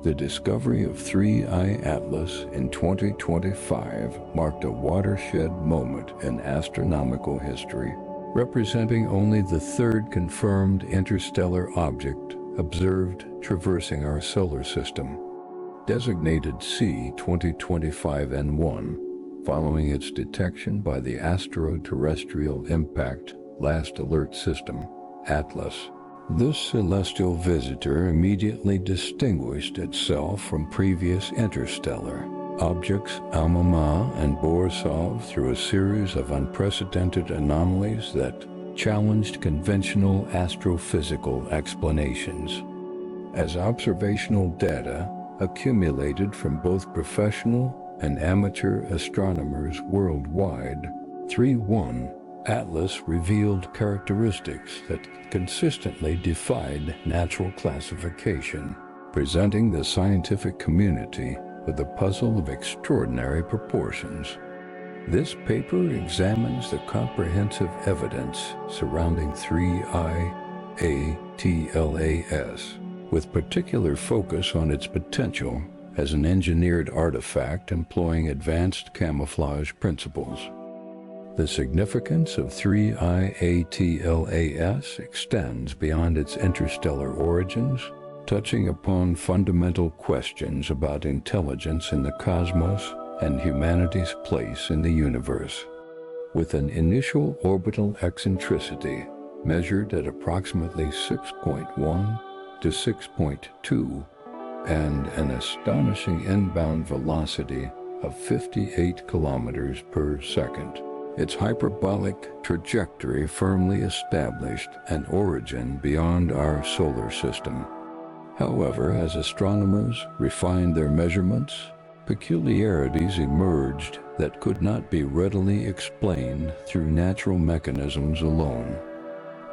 The discovery of 3I Atlas in 2025 marked a watershed moment in astronomical history, representing only the third confirmed interstellar object observed traversing our solar system. Designated C-2025N1, following its detection by the Astro-Terrestrial Impact Last Alert System, ATLAS. This celestial visitor immediately distinguished itself from previous interstellar objects Almama and Borisov through a series of unprecedented anomalies that challenged conventional astrophysical explanations. As observational data accumulated from both professional and amateur astronomers worldwide, 3.1 Atlas revealed characteristics that consistently defied natural classification, presenting the scientific community with a puzzle of extraordinary proportions. This paper examines the comprehensive evidence surrounding 3I-ATLAS, with particular focus on its potential as an engineered artifact employing advanced camouflage principles. The significance of 3I-ATLAS extends beyond its interstellar origins, touching upon fundamental questions about intelligence in the cosmos and humanity's place in the universe. With an initial orbital eccentricity measured at approximately 6.1 to 6.2 and an astonishing inbound velocity of 58 kilometers per second, its hyperbolic trajectory firmly established an origin beyond our solar system. However, as astronomers refined their measurements, peculiarities emerged that could not be readily explained through natural mechanisms alone.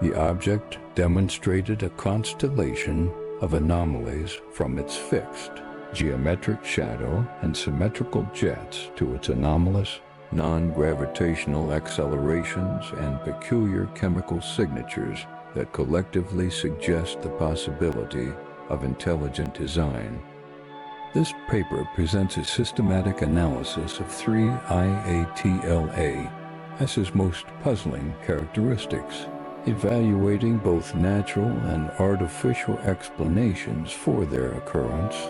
The object demonstrated a constellation of anomalies from its fixed geometric shadow and symmetrical jets to its anomalous non-gravitational accelerations and peculiar chemical signatures that collectively suggest the possibility of intelligent design. This paper presents a systematic analysis of 3I-ATLAS's most puzzling characteristics, evaluating both natural and artificial explanations for their occurrence.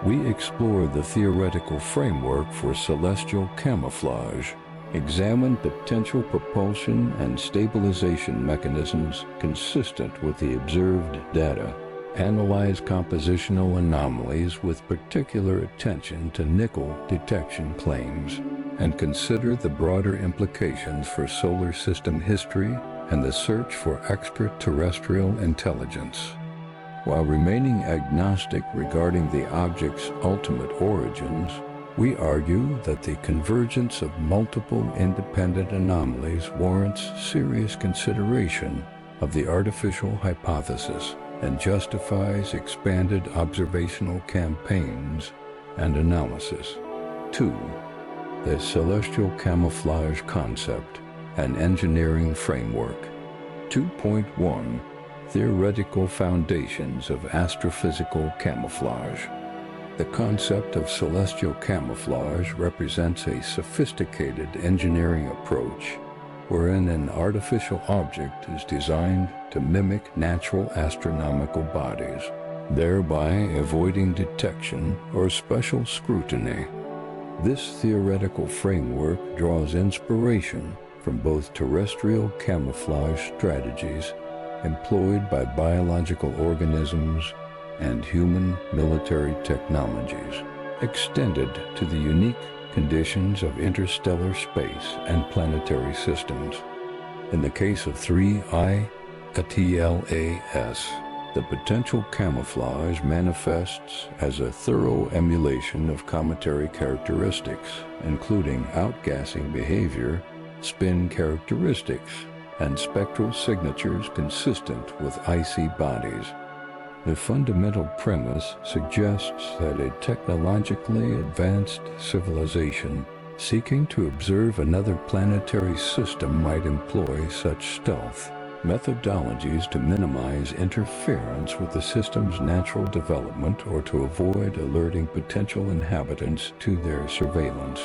We explore the theoretical framework for celestial camouflage, examine potential propulsion and stabilization mechanisms consistent with the observed data, analyze compositional anomalies with particular attention to nickel detection claims, and consider the broader implications for solar system history and the search for extraterrestrial intelligence. While remaining agnostic regarding the object's ultimate origins, we argue that the convergence of multiple independent anomalies warrants serious consideration of the artificial hypothesis and justifies expanded observational campaigns and analysis. 2. The celestial camouflage concept and engineering framework. 2.1 Theoretical foundations of astrophysical camouflage. The concept of celestial camouflage represents a sophisticated engineering approach wherein an artificial object is designed to mimic natural astronomical bodies, thereby avoiding detection or special scrutiny. This theoretical framework draws inspiration from both terrestrial camouflage strategies employed by biological organisms and human military technologies, extended to the unique conditions of interstellar space and planetary systems. In the case of 3I-ATLAS, the potential camouflage manifests as a thorough emulation of cometary characteristics, including outgassing behavior, spin characteristics, and spectral signatures consistent with icy bodies. The fundamental premise suggests that a technologically advanced civilization seeking to observe another planetary system might employ such stealth, methodologies to minimize interference with the system's natural development or to avoid alerting potential inhabitants to their surveillance.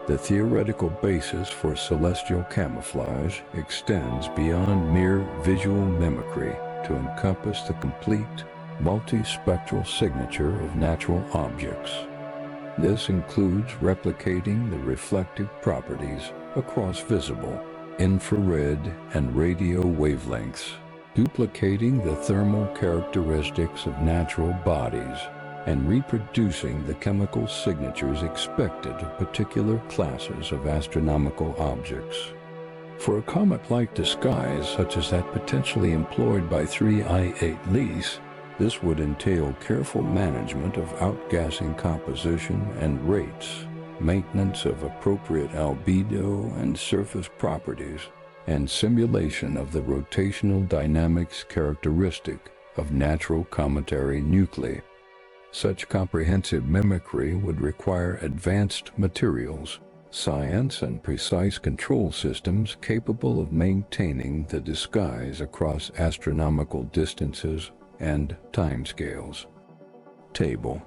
The theoretical basis for celestial camouflage extends beyond mere visual mimicry to encompass the complete, multispectral signature of natural objects. This includes replicating the reflective properties across visible, infrared, and radio wavelengths, duplicating the thermal characteristics of natural bodies, and reproducing the chemical signatures expected of particular classes of astronomical objects. For a comet-like disguise such as that potentially employed by 3I-8 Lys, this would entail careful management of outgassing composition and rates, maintenance of appropriate albedo and surface properties, and simulation of the rotational dynamics characteristic of natural cometary nuclei. Such comprehensive mimicry would require advanced materials, science, and precise control systems capable of maintaining the disguise across astronomical distances and timescales. Table: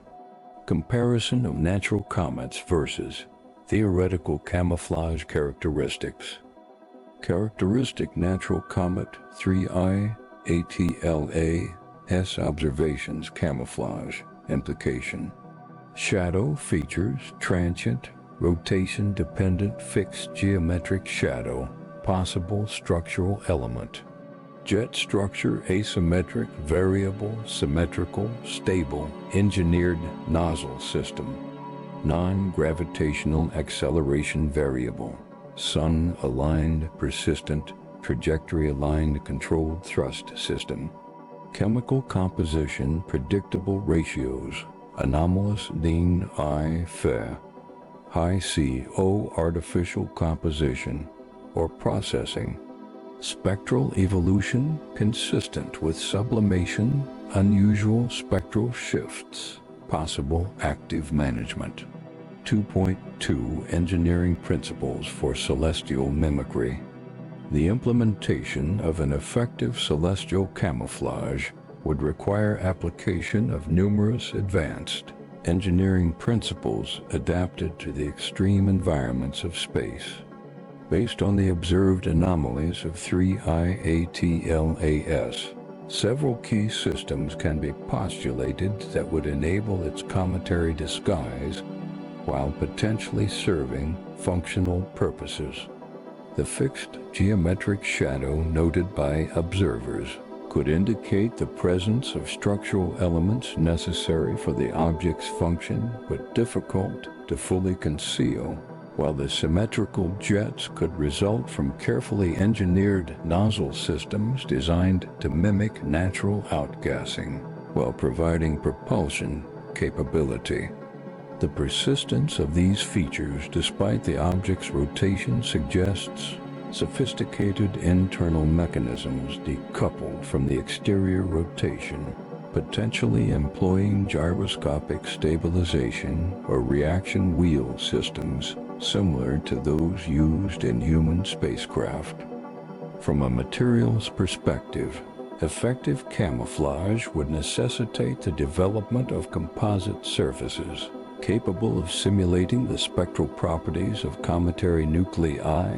comparison of natural comets versus theoretical camouflage characteristics. Characteristic natural comet 3I ATLA S observations camouflage implication. Shadow features transient, rotation-dependent fixed geometric shadow, possible structural element. Jet structure asymmetric, variable, symmetrical, stable, engineered nozzle system. Non-gravitational acceleration variable. Sun-aligned, persistent, trajectory-aligned controlled thrust system. Chemical composition predictable ratios. Anomalous Dean I Fe. High CO artificial composition or processing. Spectral evolution consistent with sublimation, unusual spectral shifts, possible active management. 2.2 Engineering principles for celestial mimicry. The implementation of an effective celestial camouflage would require application of numerous advanced engineering principles adapted to the extreme environments of space. Based on the observed anomalies of 3I-ATLAS, several key systems can be postulated that would enable its cometary disguise while potentially serving functional purposes. The fixed geometric shadow noted by observers could indicate the presence of structural elements necessary for the object's function but difficult to fully conceal, while the symmetrical jets could result from carefully engineered nozzle systems designed to mimic natural outgassing while providing propulsion capability. The persistence of these features despite the object's rotation suggests sophisticated internal mechanisms decoupled from the exterior rotation, potentially employing gyroscopic stabilization or reaction wheel systems similar to those used in human spacecraft. From a materials perspective, effective camouflage would necessitate the development of composite surfaces capable of simulating the spectral properties of cometary nuclei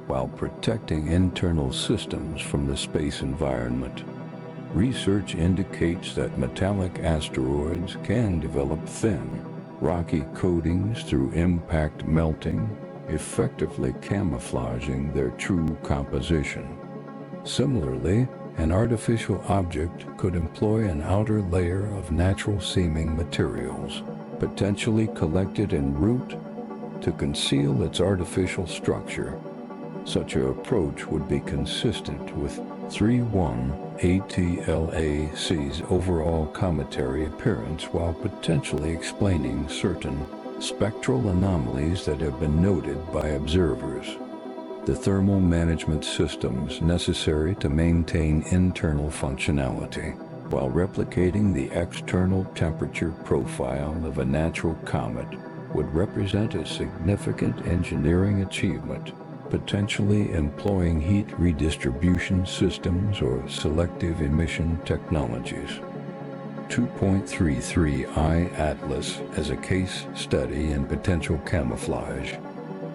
while protecting internal systems from the space environment. Research indicates that metallic asteroids can develop thin, rocky coatings through impact melting, effectively camouflaging their true composition. Similarly, an artificial object could employ an outer layer of natural-seeming materials, potentially collected en route, to conceal its artificial structure. Such an approach would be consistent with 3.1-ATLAC's overall cometary appearance while potentially explaining certain spectral anomalies that have been noted by observers. The thermal management systems necessary to maintain internal functionality while replicating the external temperature profile of a natural comet would represent a significant engineering achievement potentially employing heat redistribution systems or selective emission technologies. 2.33I Atlas as a case study in potential camouflage.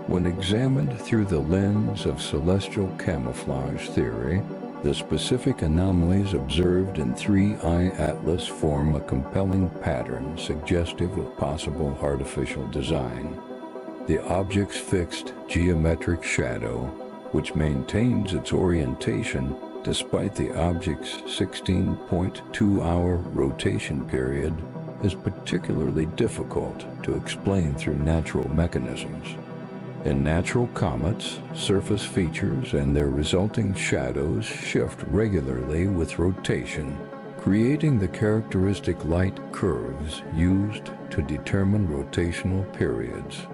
When examined through the lens of celestial camouflage theory, the specific anomalies observed in 3I Atlas form a compelling pattern suggestive of possible artificial design. The object's fixed geometric shadow, which maintains its orientation despite the object's 16.2-hour rotation period, is particularly difficult to explain through natural mechanisms. In natural comets, surface features and their resulting shadows shift regularly with rotation, creating the characteristic light curves used to determine rotational periods.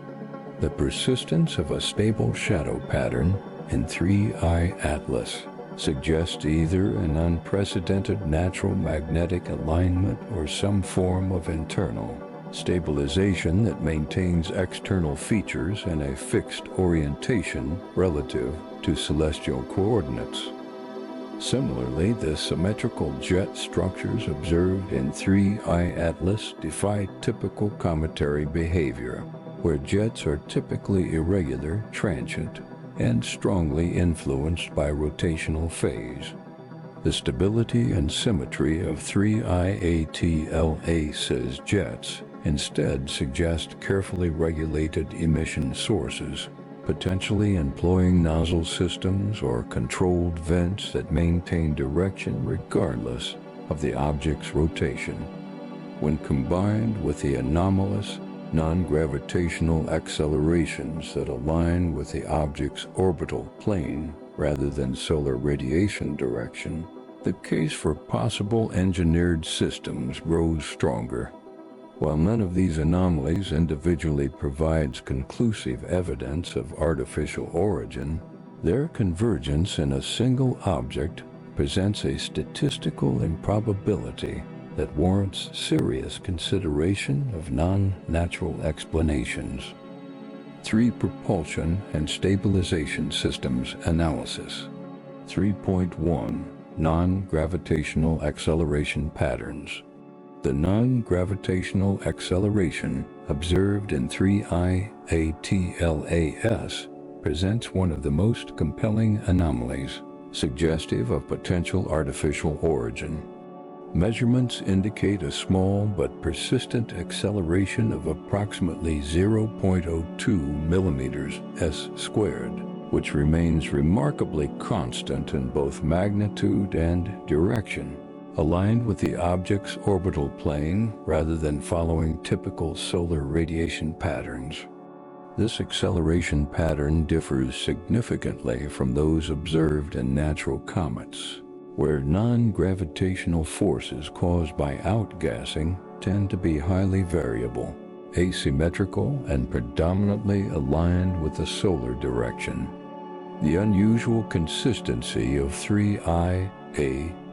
The persistence of a stable shadow pattern in 3I Atlas suggests either an unprecedented natural magnetic alignment or some form of internal stabilization that maintains external features in a fixed orientation relative to celestial coordinates. Similarly, the symmetrical jet structures observed in 3I Atlas defy typical cometary behavior, where jets are typically irregular, transient, and strongly influenced by rotational phase. The stability and symmetry of 3I Atlas's jets instead suggest carefully regulated emission sources, potentially employing nozzle systems or controlled vents that maintain direction regardless of the object's rotation. When combined with the anomalous, non-gravitational accelerations that align with the object's orbital plane rather than solar radiation direction, the case for possible engineered systems grows stronger. While none of these anomalies individually provides conclusive evidence of artificial origin, their convergence in a single object presents a statistical improbability that warrants serious consideration of non-natural explanations. 3. Propulsion and Stabilization Systems Analysis. 3.1 Non-Gravitational Acceleration Patterns. The non-gravitational acceleration observed in 3I Atlas presents one of the most compelling anomalies, suggestive of potential artificial origin. Measurements indicate a small but persistent acceleration of approximately 0.02 millimeters s², which remains remarkably constant in both magnitude and direction, aligned with the object's orbital plane rather than following typical solar radiation patterns. This acceleration pattern differs significantly from those observed in natural comets, where non-gravitational forces caused by outgassing tend to be highly variable, asymmetrical, and predominantly aligned with the solar direction. The unusual consistency of 3I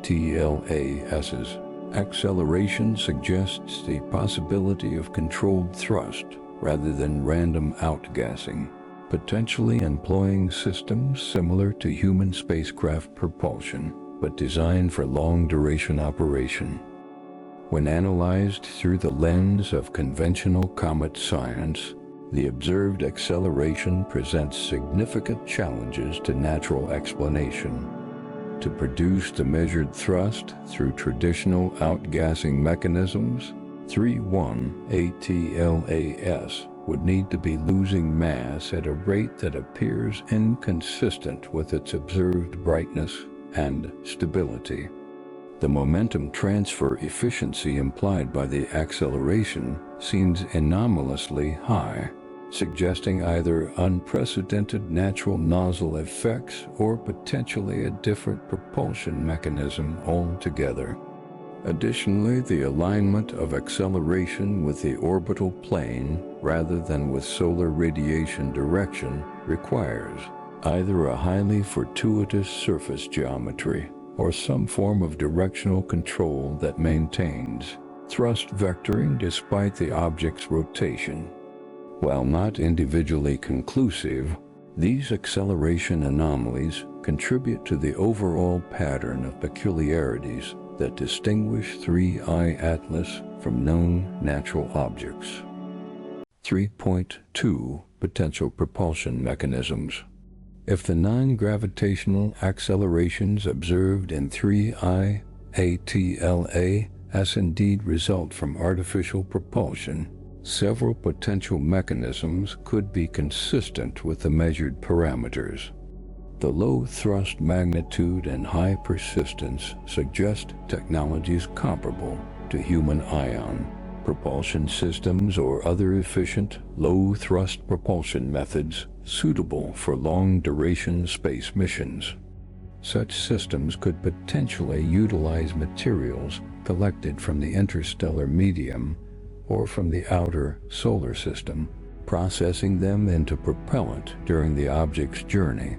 Atlas's acceleration suggests the possibility of controlled thrust rather than random outgassing, potentially employing systems similar to human spacecraft propulsion, but designed for long-duration operation. When analyzed through the lens of conventional comet science, the observed acceleration presents significant challenges to natural explanation. To produce the measured thrust through traditional outgassing mechanisms, 3.1 Atlas would need to be losing mass at a rate that appears inconsistent with its observed brightness and stability. The momentum transfer efficiency implied by the acceleration seems anomalously high, suggesting either unprecedented natural nozzle effects or potentially a different propulsion mechanism altogether. Additionally, the alignment of acceleration with the orbital plane rather than with solar radiation direction requires either a highly fortuitous surface geometry or some form of directional control that maintains thrust vectoring despite the object's rotation. While not individually conclusive, These acceleration anomalies contribute to the overall pattern of peculiarities that distinguish 3I Atlas from known natural objects. 3.2 Potential propulsion mechanisms. If the non-gravitational accelerations observed in 3I ATLA as indeed result from artificial propulsion, several potential mechanisms could be consistent with the measured parameters. The low thrust magnitude and high persistence suggest technologies comparable to human ion propulsion systems or other efficient, low-thrust propulsion methods suitable for long-duration space missions. Such systems could potentially utilize materials collected from the interstellar medium or from the outer solar system, processing them into propellant during the object's journey.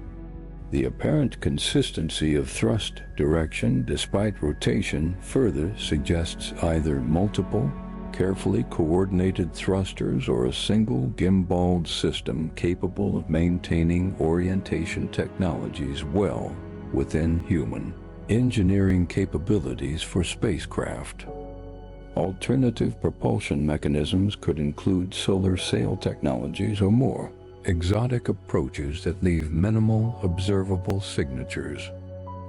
The apparent consistency of thrust direction despite rotation further suggests either multiple, carefully coordinated thrusters or a single gimbaled system capable of maintaining orientation technologies well within human engineering capabilities for spacecraft. Alternative propulsion mechanisms could include solar sail technologies or more exotic approaches that leave minimal observable signatures.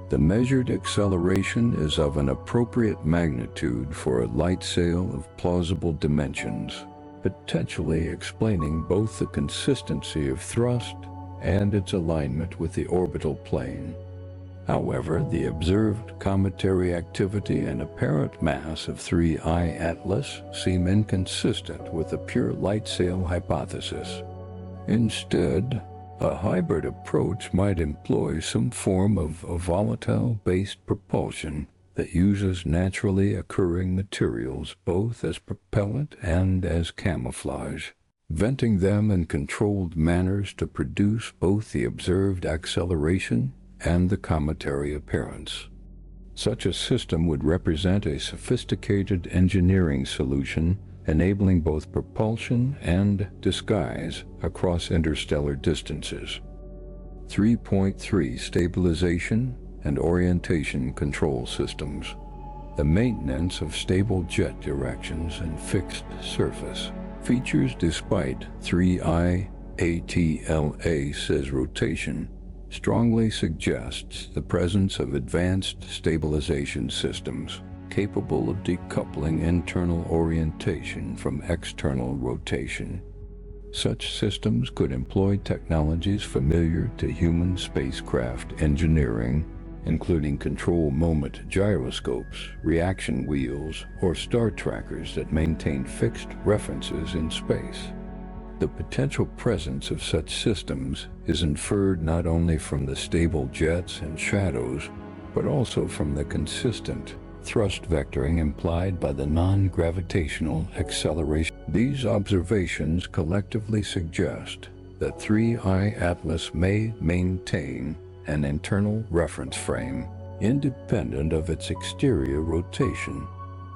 The measured acceleration is of an appropriate magnitude for a light sail of plausible dimensions, potentially explaining both the consistency of thrust and its alignment with the orbital plane. However, the observed cometary activity and apparent mass of 3I Atlas seem inconsistent with the pure light sail hypothesis. Instead, a hybrid approach might employ some form of a volatile-based propulsion that uses naturally occurring materials both as propellant and as camouflage, venting them in controlled manners to produce both the observed acceleration and the cometary appearance. Such a system would represent a sophisticated engineering solution enabling both propulsion and disguise across interstellar distances. 3.3 Stabilization and orientation control systems. The maintenance of stable jet directions and fixed surface features despite 3I ATLA's rotation strongly suggests the presence of advanced stabilization systems capable of decoupling internal orientation from external rotation. Such systems could employ technologies familiar to human spacecraft engineering, including control moment gyroscopes, reaction wheels, or star trackers that maintain fixed references in space. The potential presence of such systems is inferred not only from the stable jets and shadows, but also from the consistent thrust vectoring implied by the non-gravitational acceleration. These observations collectively suggest that 3I Atlas may maintain an internal reference frame independent of its exterior rotation,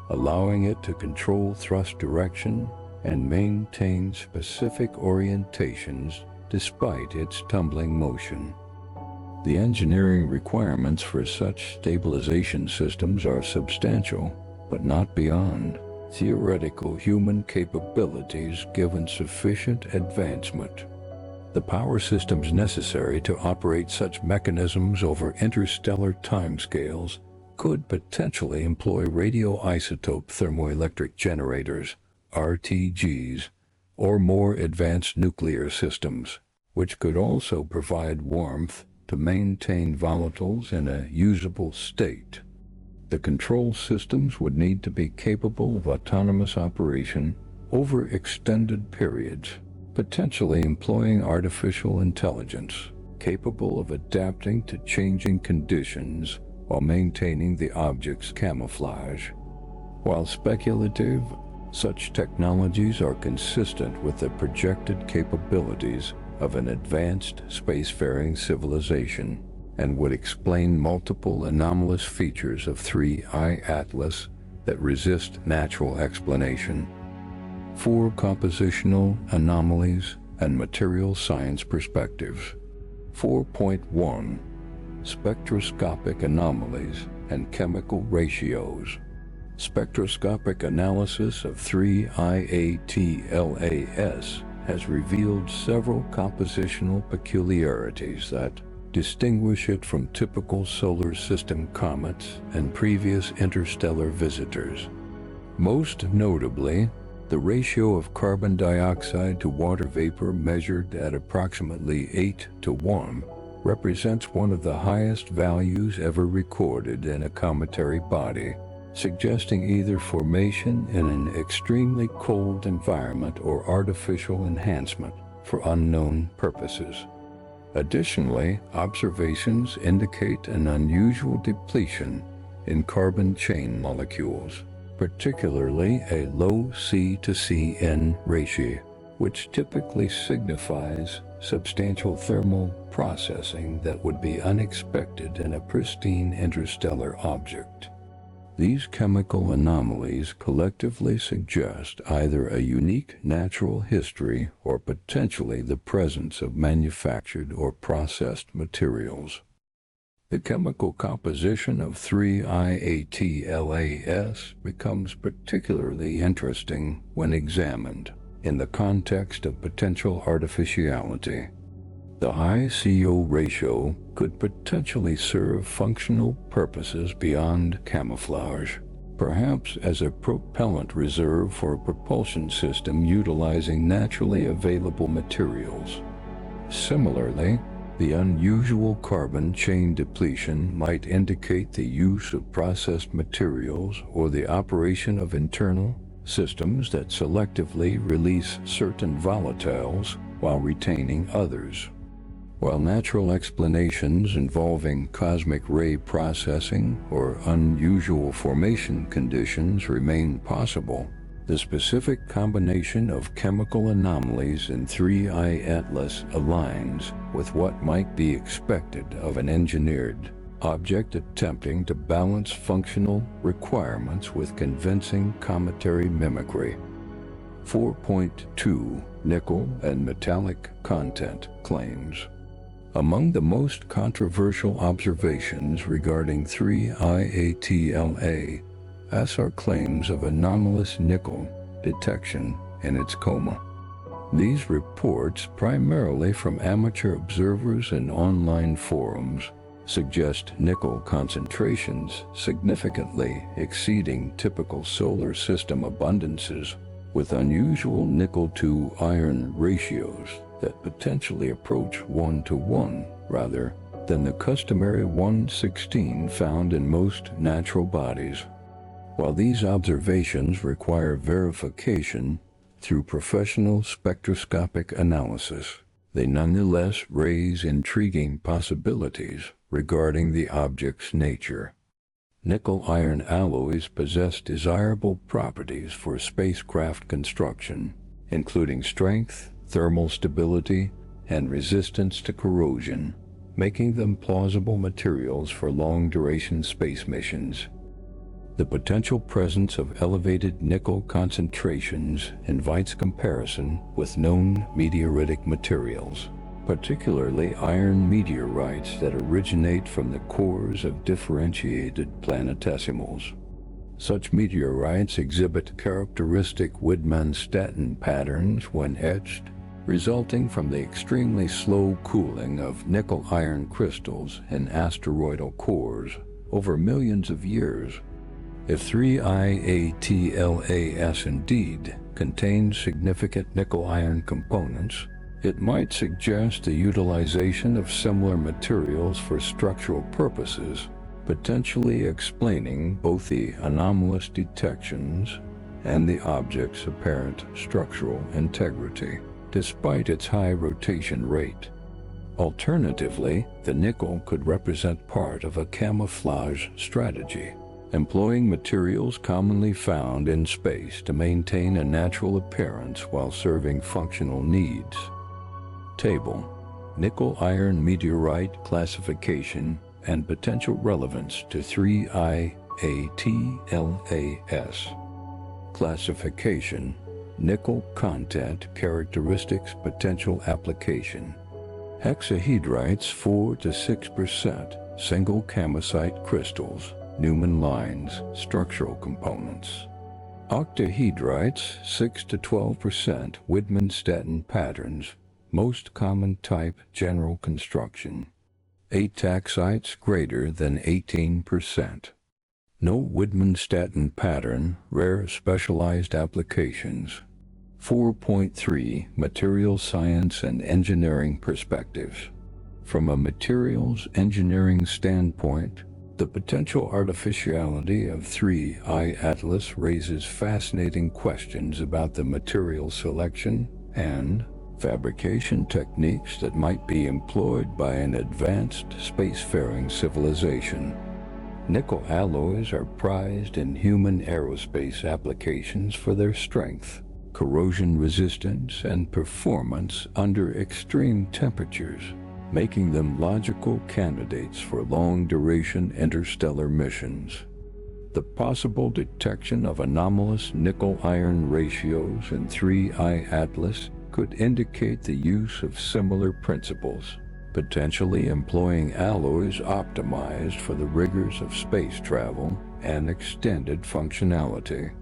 allowing it to control thrust direction and maintain specific orientations despite its tumbling motion. The engineering requirements for such stabilization systems are substantial, but not beyond theoretical human capabilities given sufficient advancement. The power systems necessary to operate such mechanisms over interstellar timescales could potentially employ radioisotope thermoelectric generators, RTGs, or more advanced nuclear systems, which could also provide warmth to maintain volatiles in a usable state. The control systems would need to be capable of autonomous operation over extended periods, potentially employing artificial intelligence, capable of adapting to changing conditions while maintaining the object's camouflage. While speculative, such technologies are consistent with the projected capabilities of an advanced spacefaring civilization and would explain multiple anomalous features of 3I Atlas that resist natural explanation. 4 Compositional anomalies and material science perspectives. 4.1 Spectroscopic anomalies and chemical ratios. Spectroscopic analysis of 3IATLAS has revealed several compositional peculiarities that distinguish it from typical solar system comets and previous interstellar visitors. Most notably, the ratio of carbon dioxide to water vapor measured at approximately 8:1 represents one of the highest values ever recorded in a cometary body, suggesting either formation in an extremely cold environment or artificial enhancement for unknown purposes. Additionally, observations indicate an unusual depletion in carbon chain molecules, particularly a low C to CN ratio, which typically signifies substantial thermal processing that would be unexpected in a pristine interstellar object. These chemical anomalies collectively suggest either a unique natural history or potentially the presence of manufactured or processed materials. The chemical composition of 3IATLAS becomes particularly interesting when examined in the context of potential artificiality. The high CO ratio could potentially serve functional purposes beyond camouflage, perhaps as a propellant reserve for a propulsion system utilizing naturally available materials. Similarly, the unusual carbon chain depletion might indicate the use of processed materials or the operation of internal systems that selectively release certain volatiles while retaining others. While natural explanations involving cosmic ray processing or unusual formation conditions remain possible, the specific combination of chemical anomalies in 3I Atlas aligns with what might be expected of an engineered object attempting to balance functional requirements with convincing cometary mimicry. 4.2 Nickel and metallic content claims. Among the most controversial observations regarding 3IATLAS are claims of anomalous nickel detection in its coma. These reports, primarily from amateur observers and online forums, suggest nickel concentrations significantly exceeding typical solar system abundances, with unusual nickel-to-iron ratios that potentially approach 1:1 rather than the customary 1:16 found in most natural bodies. While these observations require verification through professional spectroscopic analysis, they nonetheless raise intriguing possibilities regarding the object's nature. Nickel-iron alloys possess desirable properties for spacecraft construction, including strength, thermal stability, and resistance to corrosion, making them plausible materials for long-duration space missions. The potential presence of elevated nickel concentrations invites comparison with known meteoritic materials, particularly iron meteorites that originate from the cores of differentiated planetesimals. Such meteorites exhibit characteristic Widmanstätten patterns when etched, resulting from the extremely slow cooling of nickel-iron crystals in asteroidal cores over millions of years. If 3IATLAS indeed contains significant nickel-iron components, it might suggest the utilization of similar materials for structural purposes, potentially explaining both the anomalous detections and the object's apparent structural integrity, despite its high rotation rate. Alternatively, the nickel could represent part of a camouflage strategy, employing materials commonly found in space to maintain a natural appearance while serving functional needs. Table: Nickel-iron meteorite classification and potential relevance to 3IATLAS. Classification: Nickel content characteristics potential application. Hexahedrites 4 to 6%, single camosite crystals, Newman lines, structural components. Octahedrites 6 to 12%, Widmanstätten patterns, most common type, general construction. Ataxites greater than 18%. No Widmanstätten pattern, rare specialized applications. 4.3 Material Science and Engineering Perspectives. From a materials engineering standpoint, the potential artificiality of 3I Atlas raises fascinating questions about the material selection and fabrication techniques that might be employed by an advanced spacefaring civilization. Nickel alloys are prized in human aerospace applications for their strength, corrosion resistance, and performance under extreme temperatures, making them logical candidates for long-duration interstellar missions. The possible detection of anomalous nickel-iron ratios in 3I Atlas could indicate the use of similar principles, potentially employing alloys optimized for the rigors of space travel and extended functionality.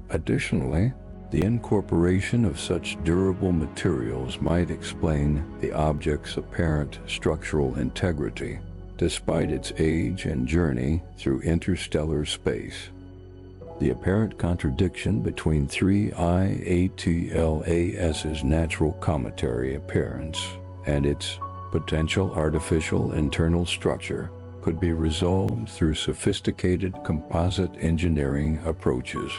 Additionally, the incorporation of such durable materials might explain the object's apparent structural integrity, despite its age and journey through interstellar space. The apparent contradiction between 3I Atlas's natural cometary appearance and its potential artificial internal structure could be resolved through sophisticated composite engineering approaches.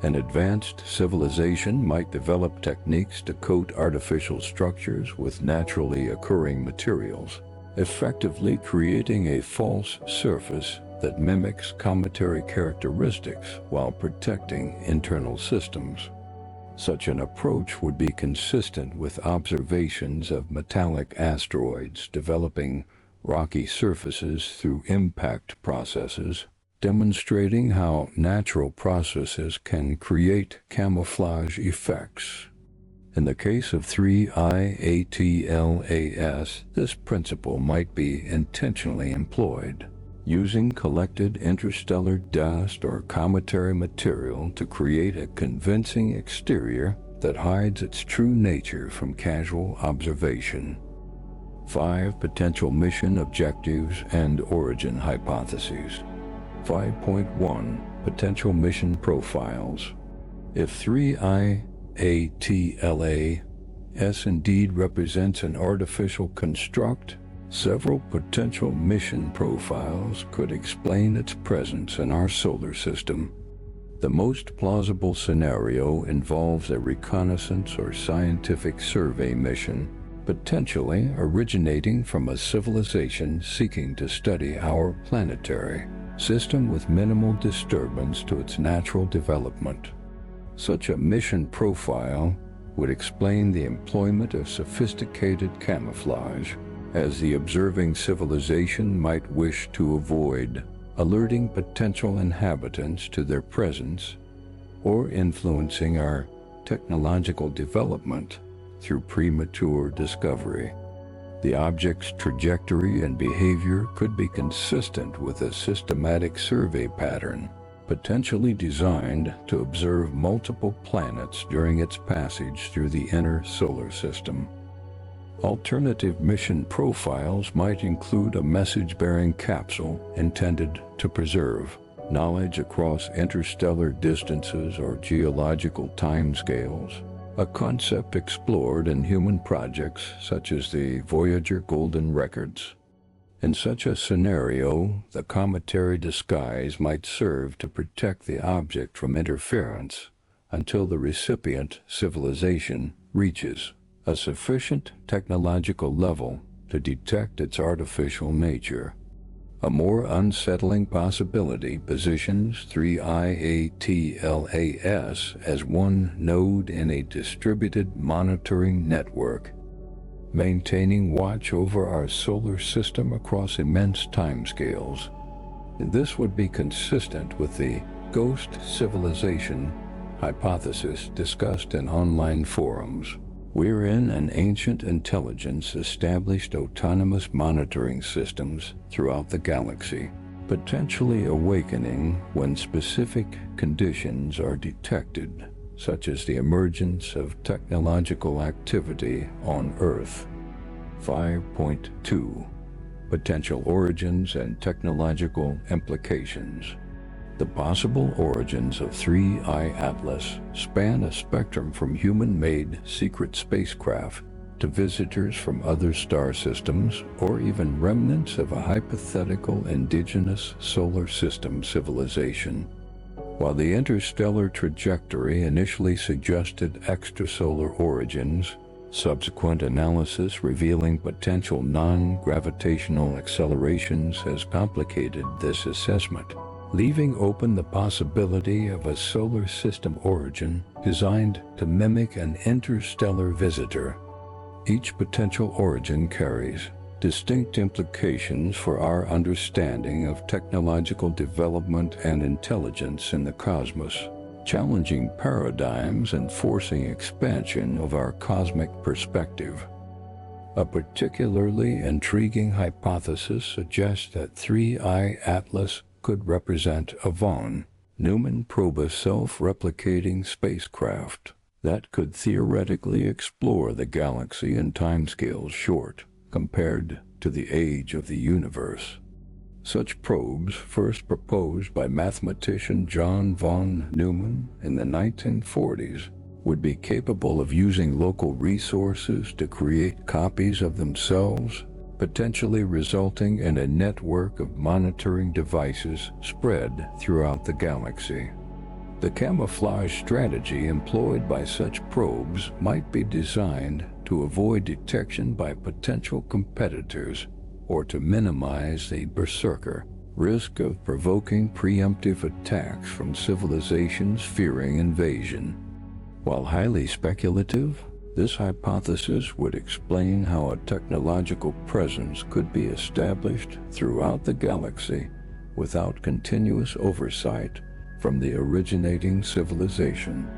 An advanced civilization might develop techniques to coat artificial structures with naturally occurring materials, effectively creating a false surface that mimics cometary characteristics while protecting internal systems. Such an approach would be consistent with observations of metallic asteroids developing rocky surfaces through impact processes, demonstrating how natural processes can create camouflage effects. In the case of 3I Atlas, this principle might be intentionally employed, using collected interstellar dust or cometary material to create a convincing exterior that hides its true nature from casual observation. 5 Potential mission objectives and origin hypotheses. 5.1 Potential mission profiles. If 3I Atlas indeed represents an artificial construct, several potential mission profiles could explain its presence in our solar system. The most plausible scenario involves a reconnaissance or scientific survey mission, potentially originating from a civilization seeking to study our planetary system with minimal disturbance to its natural development. Such a mission profile would explain the employment of sophisticated camouflage, as the observing civilization might wish to avoid alerting potential inhabitants to their presence or influencing our technological development through premature discovery. The object's trajectory and behavior could be consistent with a systematic survey pattern, potentially designed to observe multiple planets during its passage through the inner solar system. Alternative mission profiles might include a message-bearing capsule intended to preserve knowledge across interstellar distances or geological timescales, a concept explored in human projects such as the Voyager Golden Records. In such a scenario, the cometary disguise might serve to protect the object from interference until the recipient civilization reaches a sufficient technological level to detect its artificial nature. A more unsettling possibility positions 3I Atlas as one node in a distributed monitoring network, maintaining watch over our solar system across immense timescales. This would be consistent with the ghost civilization hypothesis discussed in online forums, wherein an ancient intelligence established autonomous monitoring systems throughout the galaxy, potentially awakening when specific conditions are detected, such as the emergence of technological activity on Earth. 5.2 Potential origins and technological implications. The possible origins of 3I Atlas span a spectrum from human-made secret spacecraft to visitors from other star systems or even remnants of a hypothetical indigenous solar system civilization. While the interstellar trajectory initially suggested extrasolar origins, subsequent analysis revealing potential non-gravitational accelerations has complicated this assessment, leaving open the possibility of a solar system origin designed to mimic an interstellar visitor. Each potential origin carries distinct implications for our understanding of technological development and intelligence in the cosmos, challenging paradigms and forcing expansion of our cosmic perspective. A particularly intriguing hypothesis suggests that 3I Atlas could represent a von Neumann probe self-replicating spacecraft that could theoretically explore the galaxy in timescales short compared to the age of the universe. Such probes, first proposed by mathematician John von Neumann in the 1940s, would be capable of using local resources to create copies of themselves, potentially resulting in a network of monitoring devices spread throughout the galaxy. The camouflage strategy employed by such probes might be designed to avoid detection by potential competitors or to minimize the berserker risk of provoking preemptive attacks from civilizations fearing invasion. While highly speculative, this hypothesis would explain how a technological presence could be established throughout the galaxy without continuous oversight from the originating civilization.